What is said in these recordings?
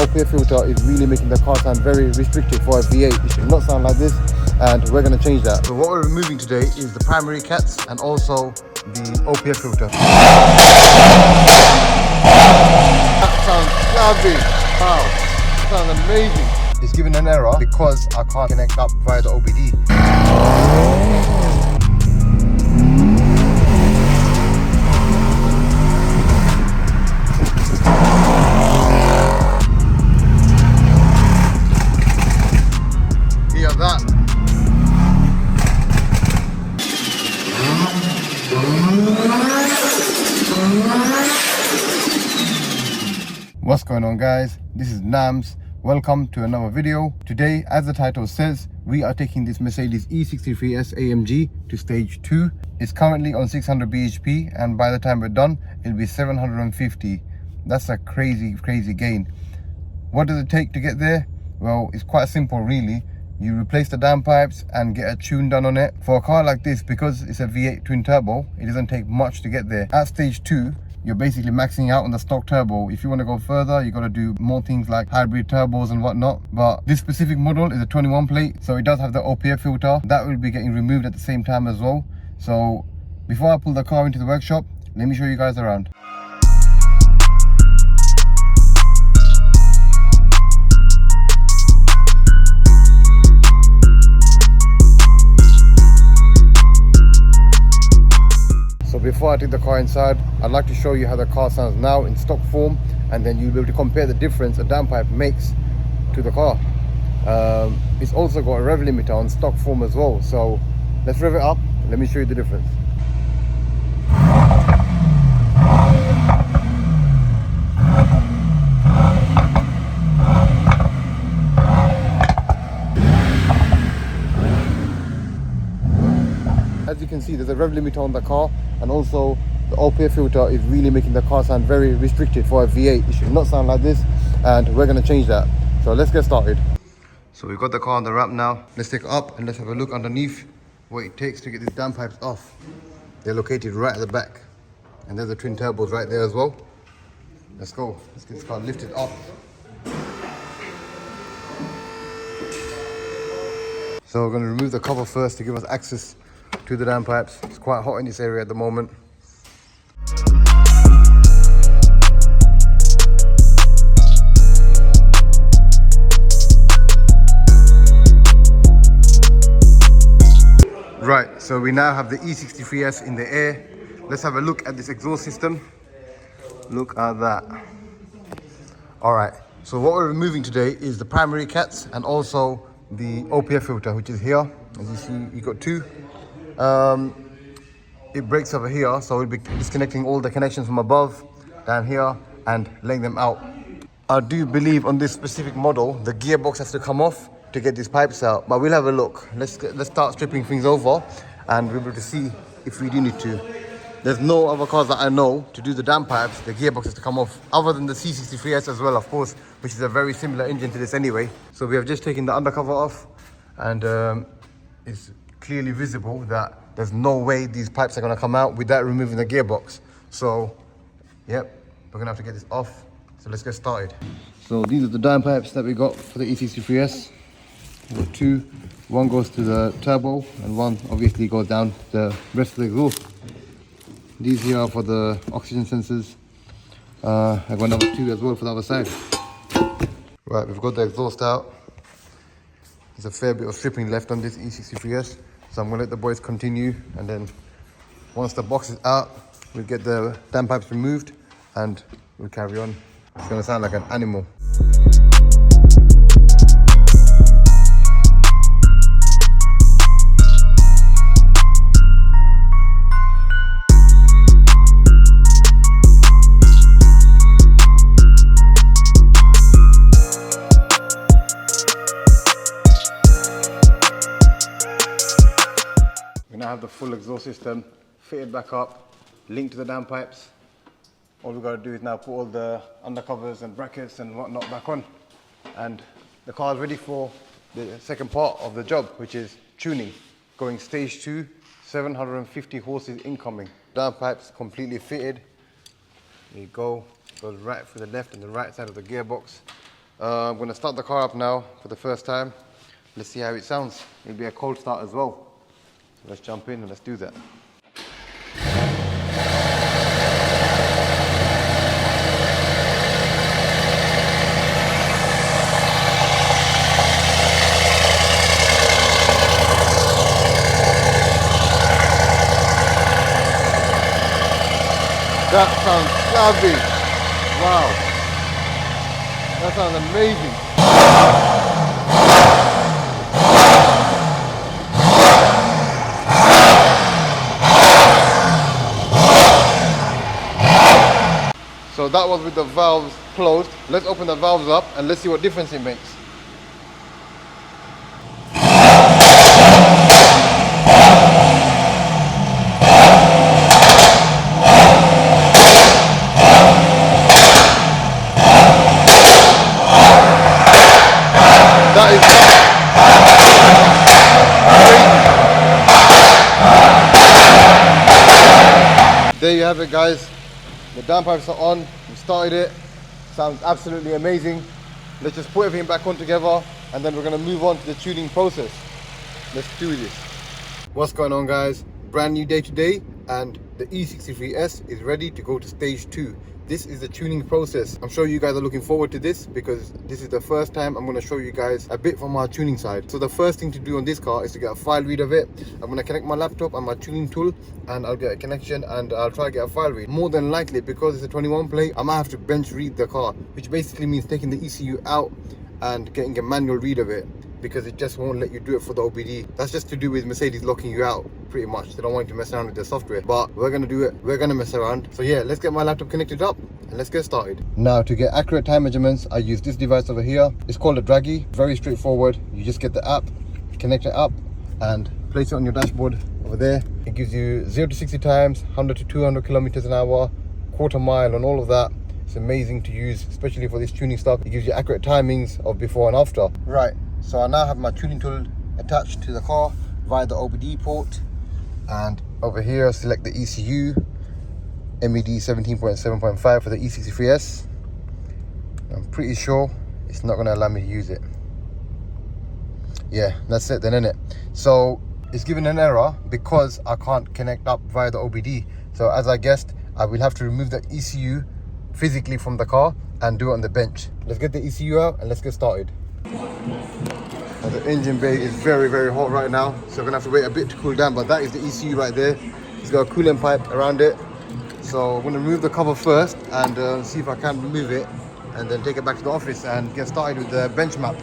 OPF filter is really making the car sound very restricted for a V8. It should not sound like this, and we're going to change that. So what we're removing today is the primary cats and also the OPF filter. That sounds lovely. Wow, that sounds amazing. It's giving an error because I can't connect up via the OBD. Hear that? What's going on, guys? This is Nams. Welcome to another video. Today, as the title says, we are taking this Mercedes E63s AMG to stage 2. It's currently on 600 bhp, and by the time we're done, it'll be 750. That's a crazy gain. What does it take to get there? Well, it's quite simple really. You replace the downpipes and get a tune done on it. For a car like this, because it's a V8 twin turbo, it doesn't take much to get there. At stage 2, you're basically maxing out on the stock turbo. If you want to go further, you got to do more things like hybrid turbos and whatnot. But this specific model is a 21 plate, so it does have the OPF filter. That will be getting removed at the same time as well. So before I pull the car into the workshop, let me show you guys around. Before I take the car inside, I'd like to show you how the car sounds now in stock form, and then you'll be able to compare the difference a downpipe makes to the car. It's also got a rev limiter on stock form as well, so let's rev it up. Let me show you the difference. As you can see, there's a rev limiter on the car, and also the OPF filter is really making the car sound very restricted for a V8. It should not sound like this, and we're going to change that. So let's get started. So we've got the car on the ramp now. Let's take it up and let's have a look underneath what it takes to get these downpipes off. They're located right at the back, and there's the twin turbos right there as well. Let's go. Let's get this car lifted up. So we're going to remove the cover first to give us access to the downpipes. It's quite hot in this area at the moment. Right, so we now have the E63s in the air. Let's have a look at this exhaust system. Look at that. All right, so what we're removing today is the primary cats and also the OPF filter, which is here. As you see, you got two. It breaks over here, so we'll be disconnecting all the connections from above, down here, and laying them out. I do believe on this specific model, the gearbox has to come off to get these pipes out, but we'll have a look. Let's start stripping things over, and we'll be able to see if we do need to. There's no other cars that I know to do the downpipes, the gearbox has to come off, other than the C63s as well, of course, which is a very similar engine to this anyway. So we have just taken the undercover off, and it's clearly visible that there's no way these pipes are going to come out without removing the gearbox. So yep, we're going to have to get this off. So let's get started. So these are the downpipes that we got for the E63s. We've got two. One goes to the turbo and one obviously goes down to the rest of the exhaust. These here are for the oxygen sensors. I've got another two as well for the other side. Right, we've got the exhaust out. There's a fair bit of stripping left on this E63s, so I'm going to let the boys continue, and then once the box is out, we'll get the downpipes removed and we'll carry on. It's going to sound like an animal. Have the full exhaust system fitted back up, linked to the downpipes. All we've got to do is now put all the undercovers and brackets and whatnot back on, and the car is ready for the second part of the job, which is tuning. Going stage 2, 750 horses incoming. Downpipes completely fitted. There you go. Goes right through the left and the right side of the gearbox. I'm going to start the car up now for the first time. Let's see how it sounds. It'll be a cold start as well. So let's jump in and let's do that. That sounds lovely. Wow. That sounds amazing. So that was with the valves closed. Let's open the valves up and let's see what difference it makes. That is crazy. There you have it, guys. The downpipes are on. We started it. Sounds absolutely amazing. Let's just put everything back on together and then we're going to move on to the tuning process. Let's do this. What's going on, guys? Brand new day today and the E63S is ready to go to stage 2. This is the tuning process. I'm sure you guys are looking forward to this because this is the first time I'm going to show you guys a bit from our tuning side. So the first thing to do on this car is to get a file read of it. I'm going to connect my laptop and my tuning tool and I'll get a connection and I'll try to get a file read. More than likely, because it's a 21 plate, I might have to bench read the car, which basically means taking the ECU out and getting a manual read of it, because it just won't let you do it for the OBD. That's just to do with Mercedes locking you out, pretty much. They don't want you to mess around with their software, but we're gonna do it. We're gonna mess around. So yeah, let's get my laptop connected up and let's get started. Now, to get accurate time measurements, I use this device over here. It's called a Draggy. Very straightforward. You just get the app, connect it up and place it on your dashboard over there. It gives you 0 to 60 times, 100 to 200 kilometers an hour, quarter mile and all of that. It's amazing to use, especially for this tuning stuff. It gives you accurate timings of before and after. Right. So I now have my tuning tool attached to the car via the OBD port, and over here I select the ECU, MED 17.7.5 for the E63S. I'm pretty sure it's not going to allow me to use it. Yeah, that's it then, innit? So it's given an error because I can't connect up via the OBD. So as I guessed, I will have to remove the ECU physically from the car and do it on the bench. Let's get the ECU out and let's get started. And the engine bay is very, very hot right now, so we're gonna have to wait a bit to cool down, but that is the ECU right there. It's got a coolant pipe around it. So I'm gonna remove the cover first and see if I can remove it and then take it back to the office and get started with the bench map.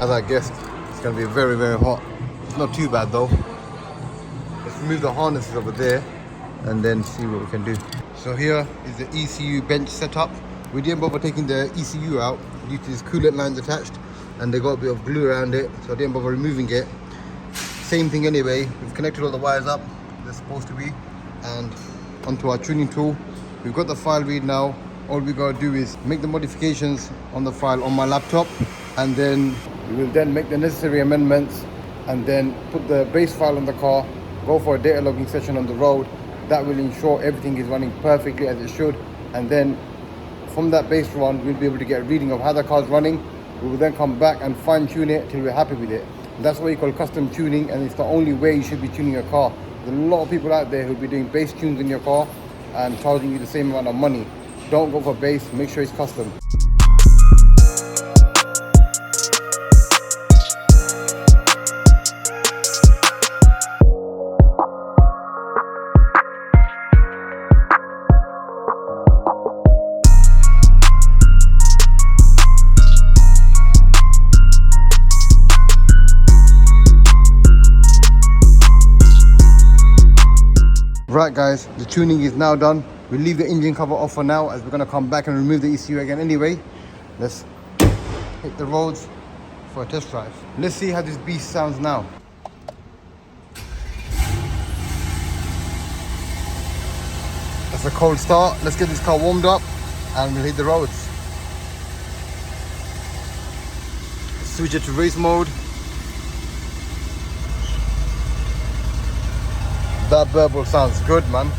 As I guessed, it's going to be very, very hot. It's not too bad though. Let's remove the harnesses over there and then see what we can do. So here is the ECU bench setup. We didn't bother taking the ECU out due to these coolant lines attached and they got a bit of glue around it, so I didn't bother removing it. Same thing anyway, we've connected all the wires up, they're supposed to be, and onto our tuning tool. We've got the file read now. All we got to do is make the modifications on the file on my laptop, and then we will then make the necessary amendments and then put the base file on the car, go for a data logging session on the road. That will ensure everything is running perfectly as it should, and then from that base run we'll be able to get a reading of how the car is running. We will then come back and fine tune it till we're happy with it. That's what you call custom tuning, and it's the only way you should be tuning your car. There's a lot of people out there who'll be doing base tunes in your car and charging you the same amount of money. Don't go for base, make sure it's custom. Right guys, the tuning is now done. We'll leave the engine cover off for now as we're going to come back and remove the ECU again anyway. Let's hit the roads for a test drive. Let's see how this beast sounds now. That's a cold start. Let's get this car warmed up and we'll hit the roads. switch it to race mode. That burble sounds good, man.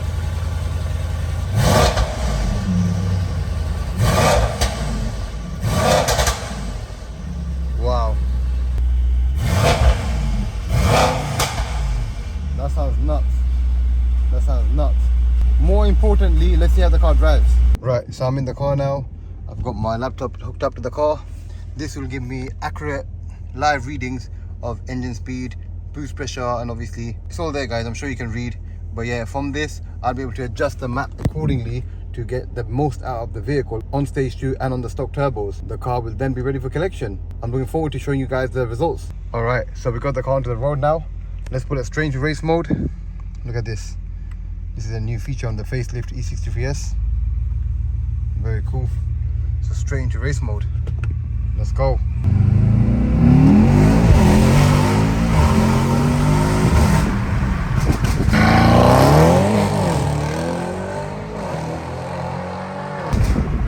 Wow. That sounds nuts. That sounds nuts. More importantly, let's see how the car drives. Right, so I'm in the car now. I've got my laptop hooked up to the car. This will give me accurate live readings of engine speed, boost pressure, and obviously it's all there, guys. I'm sure you can read, but yeah, from this I'll be able to adjust the map accordingly to get the most out of the vehicle on stage 2 and on the stock turbos. The car will then be ready for collection. I'm looking forward to showing you guys the results. All right, so we got the car onto the road now. Let's put it straight into race mode. Look at this. This is a new feature on the facelift E63s. Very cool. So straight into race mode. Let's go.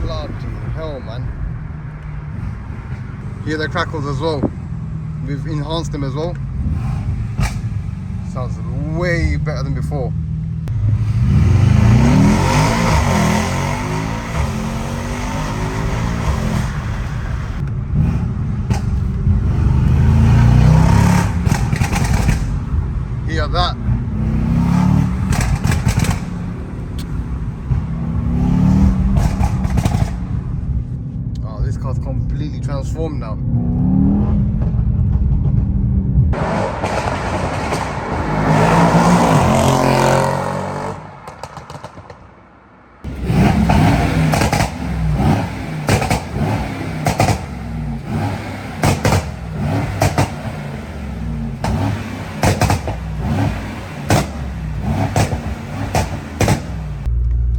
Bloody hell, man. Hear the crackles as well. We've enhanced them as well. Sounds way better than before. Hear that? Oh, this car's completely transformed now.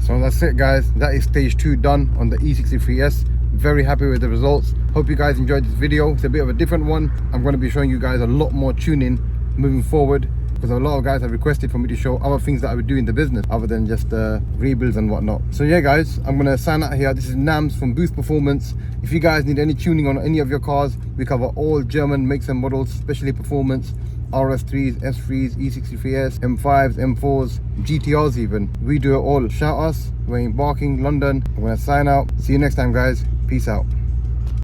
So that's it, guys. That is stage 2 done on the E63s. Very happy with the results. Hope you guys enjoyed this video. It's a bit of a different one. I'm going to be showing you guys a lot more tuning moving forward, because a lot of guys have requested for me to show other things that I would do in the business other than just rebuilds and whatnot. So yeah, guys, I'm going to sign out here. This is Nams from Boost Performance. If you guys need any tuning on any of your cars, we cover all German makes and models, especially performance, RS3s, S3s, E63s, M5s, M4s, GTRs even. We do it all. Shout us. We're in Barking, London. I'm going to sign out. See you next time, guys. Peace out.